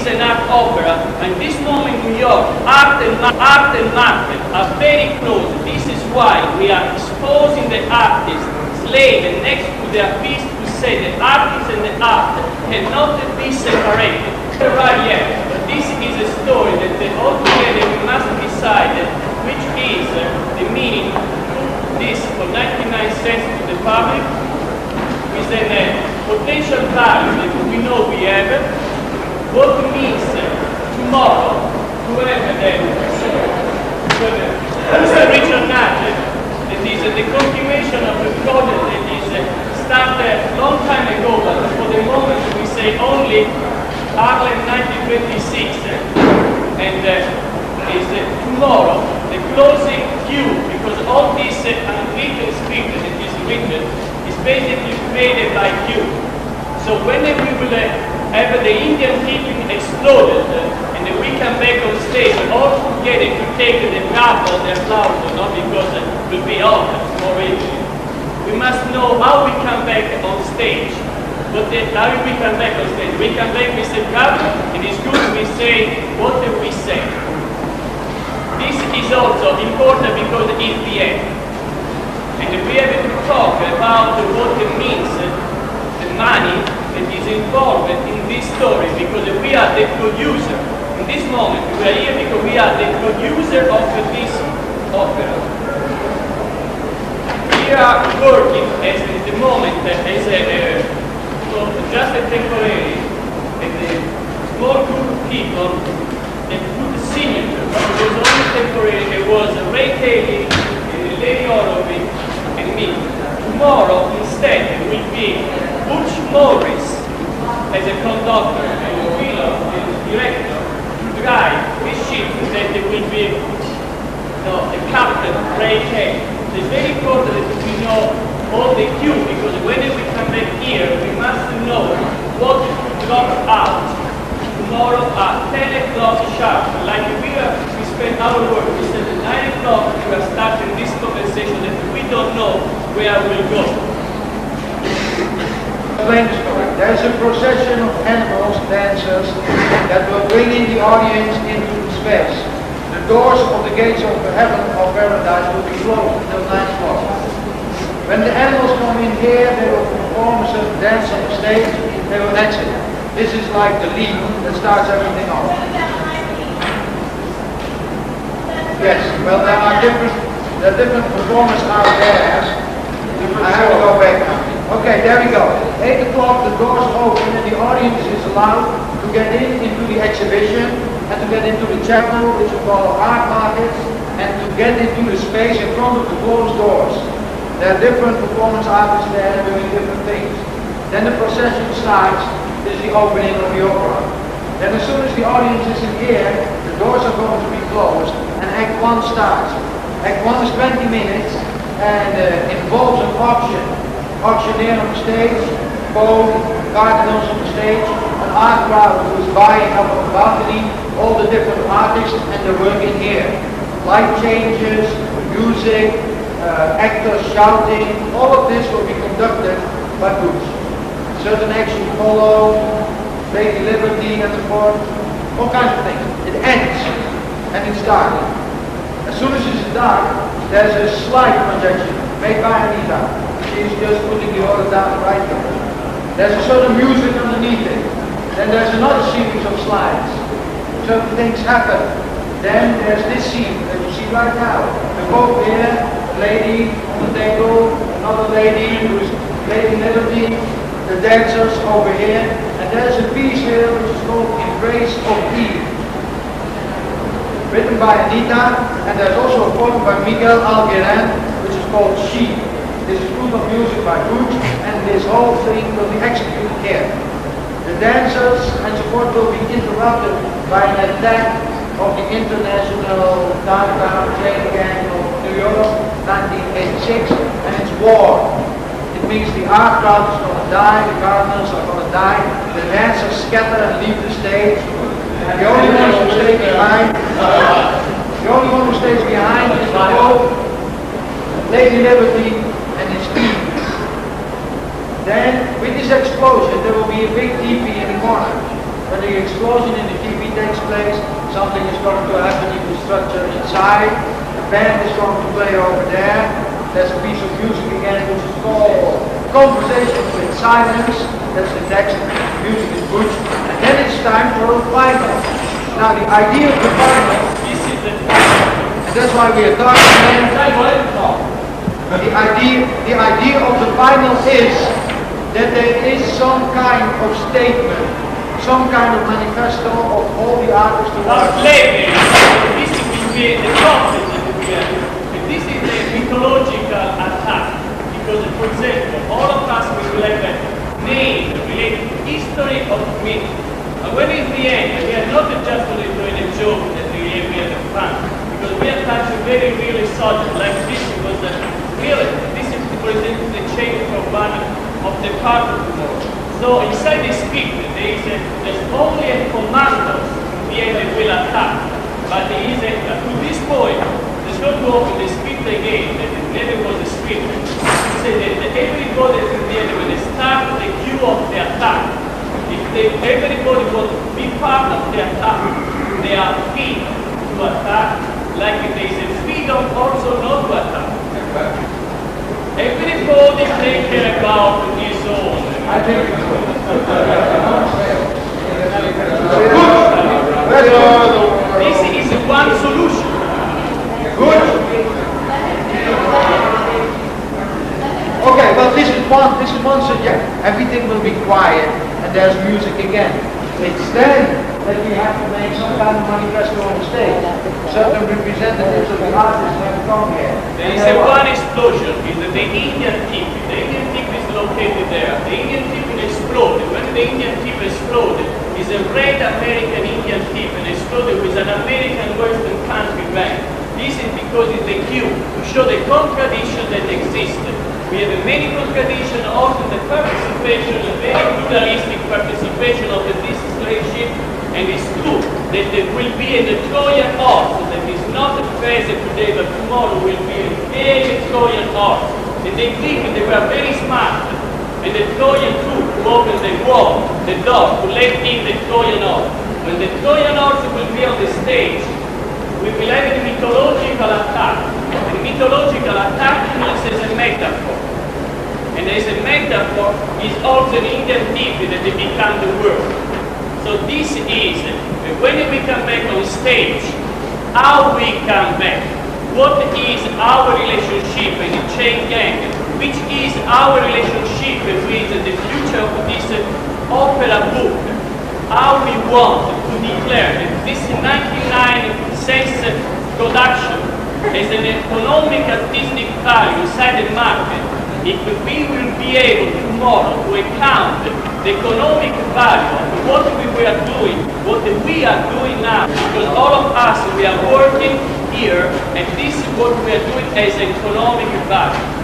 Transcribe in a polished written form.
is an art opera. And this moment in New York, art and market are very close. This is why we are exposing the artist, slave, and next to the artist to say the artist and the art cannot be separated. Right yet, but this is a story that altogether we must decide which is the meaning this for 99 cents to the public is a potential value that we know we have, what means tomorrow to have the Richard Nudge, that is the continuation of the project that is started a long time ago, but for the moment we say only Harlem 1926, and is tomorrow the closing cue, because all this unwritten script that is written is basically created by you. So when we will have the Indian keeping exploded and we come back on stage all together to take the bravo, the applause, not because it will be on more easily. We must know how we come back on stage. But how we come back on stage? We come back, we say bravo, and it's good we say what we say. This is also important because it's the end. And we have to talk about what it means, the money that is involved in this story, because we are the producer. In this moment, we are here because we are the producer of this opera. We are working at the moment as a just a temporary, and a small group of people that put the signature, but it was only temporary. It was Ray Kelly, Lady Horowitz, and me. Tomorrow, instead, it will be Butch Morris as a conductor, and Willem as a director, to drive this ship, and then there will be the captain, Ray Kelly. It's very important that we know all the cue, because when we come back here, we must know what to drop out tomorrow at 10 o'clock sharp. Like we spend our work, we said at 9 o'clock we are starting this conversation that we don't know where we'll go. Explain the story. There's a procession of animals, dancers, that will bring in the audience into space. The doors of the gates of heaven or paradise will be closed until 9 o'clock. When the animals come in here, they will perform a certain dance on the stage, they will exit. This is like the lead that starts everything off. Yes, well there are different performers out there. I have to go back now. Okay, there we go. 8 o'clock, the doors open and the audience is allowed to get into the exhibition and to get into the chapel, which we call art market, and to get into the space in front of the closed doors. There are different performance artists there doing different things. Then the procession starts. This is the opening of the opera. Then as soon as the audience is in here, the doors are going to be closed and Act 1 starts. Act 1 is 20 minutes and involves an auction. Auctioneer on the stage, both cardinals on the stage, an art crowd who is buying up on the balcony, all the different artists and the work in here. Light changes, music, actors shouting, all of this will be conducted by Butch. Certain action follow, Lady Liberty and so forth, all kinds of things. It ends and it's dark. As soon as it's dark, there's a slide projection made by Anita. She's just putting the order down right there. There's a certain music underneath it. Then there's another series of slides. Certain things happen. Then there's this scene that you see right now. They're both here. Lady on the table, another lady who is Lady Liberty, the dancers over here, and there's a piece here which is called Embrace of Eve, written by Anita, and there's also a poem by Miguel Algueran which is called She. This is proof of music by Butch, and this whole thing will be executed here. The dancers and support will be interrupted by an attack of the international downtown train gang of New York, 1986, and it's war. It means the art crowd is going to die, the gardeners are going to die, the dancers scatter and leave the stage, and the only one who stays behind, is the Pope, Lady Liberty, and his team. Then, with this explosion, there will be a big TV in the corner. When when the explosion in the TV takes place, something is going to happen in the structure inside. The band is going to play over there. There's a piece of music again which is called Conversations with Silence. That's the text. Music is good. And then it's time for a final. Now the idea of the final, and that's why we are talking there. The idea of the final is that there is some kind of statement, some kind of manifesto of all the artists who are this will be the process that we have. And this is a mythological attack. Because, for example, all of us will have a name related to history of myth. And when it's the end, we are not just only doing a joke that we have fun. Because we are touching very really subject, like this was really, this is for example the change from one of the part of the world. So inside the script there's only a commando the end that will attack. But there is to this point, there's not to open the script again, that it never was a script. It said that everybody at the end when they start the cue of the attack, if everybody wants to be part of the attack, they are free to attack, like there is a freedom also not to attack. Everybody take care about his own. I think it's good. This is one solution. Good. Okay, well this is one suggestion. Everything will be quiet and there's music again. It's then that we have to make some kind of manifesto on the stage. Certain representatives of the artists have come here. There is a one explosion, is the Indian tip. The Indian tip is located there. The Indian tip exploded. When the Indian tip exploded, is a red American Indian tip and exploded with an American Western country bank. This is because it's a cue to show the contradiction that existed. We have a many contradiction, also the participation, a very pluralistic participation of the slave ship, and it's true that there will be a Trojan horse that is not present today, but tomorrow will be a very Trojan horse. And they think they were very smart, and the Trojan troop to open the wall, the door, to let in the Trojan horse. When the Trojan horse will be on the stage, we will have a mythological attack. The mythological attack means as a metaphor. And as a metaphor is also an Indian tip that they become the world. So this is, when we come back on stage, how we come back. What is our relationship in the chain gang? Which is our relationship with the future of this opera book? How we want to declare that this 99-cent production as an economic artistic value inside the market, if we will be able tomorrow to account the economic value of what we were doing, what we are doing now, because all of us, we are working here, and this is what we are doing as economic value.